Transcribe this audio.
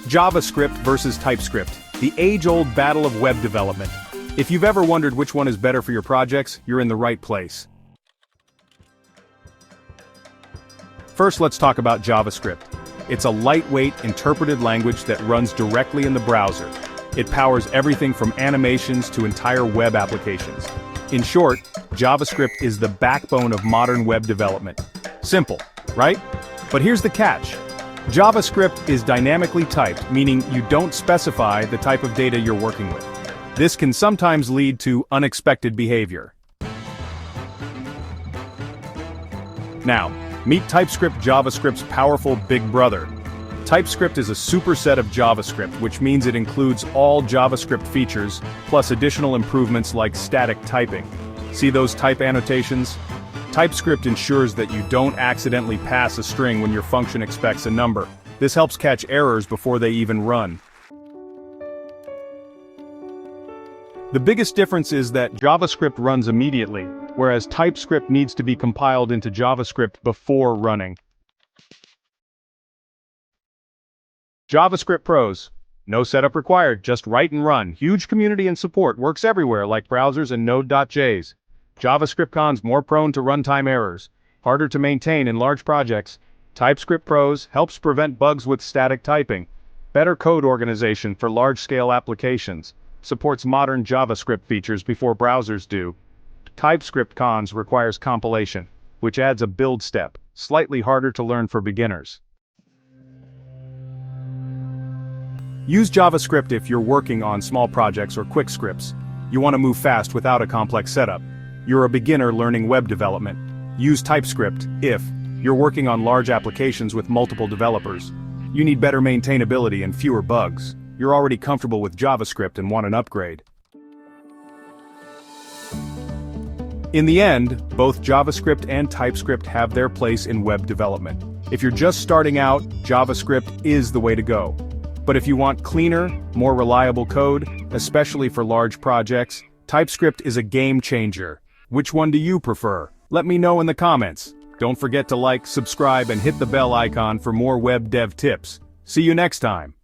JavaScript versus TypeScript, the age-old battle of web development. If you've ever wondered which one is better for your projects, you're in the right place. First, let's talk about JavaScript. It's a lightweight, interpreted language that runs directly in the browser. It powers everything from animations to entire web applications. In short, JavaScript is the backbone of modern web development. Simple, right? But here's the catch. JavaScript is dynamically typed, meaning you don't specify the type of data you're working with. This can sometimes lead to unexpected behavior. Now, meet TypeScript, JavaScript's powerful big brother. TypeScript is a superset of JavaScript, which means it includes all JavaScript features, plus additional improvements like static typing. See those type annotations? TypeScript ensures that you don't accidentally pass a string when your function expects a number. This helps catch errors before they even run. The biggest difference is that JavaScript runs immediately, whereas TypeScript needs to be compiled into JavaScript before running. JavaScript pros. No setup required, just write and run. Huge community and support, works everywhere like browsers and Node.js. JavaScript cons, more prone to runtime errors, harder to maintain in large projects. TypeScript pros, helps prevent bugs with static typing. Better code organization for large-scale applications. Supports modern JavaScript features before browsers do. TypeScript cons, requires compilation, which adds a build step, slightly harder to learn for beginners. Use JavaScript if you're working on small projects or quick scripts. You want to move fast without a complex setup. You're a beginner learning web development. Use TypeScript if you're working on large applications with multiple developers. You need better maintainability and fewer bugs. You're already comfortable with JavaScript and want an upgrade. In the end, both JavaScript and TypeScript have their place in web development. If you're just starting out, JavaScript is the way to go. But if you want cleaner, more reliable code, especially for large projects, TypeScript is a game changer. Which one do you prefer? Let me know in the comments. Don't forget to like, subscribe, and hit the bell icon for more web dev tips. See you next time.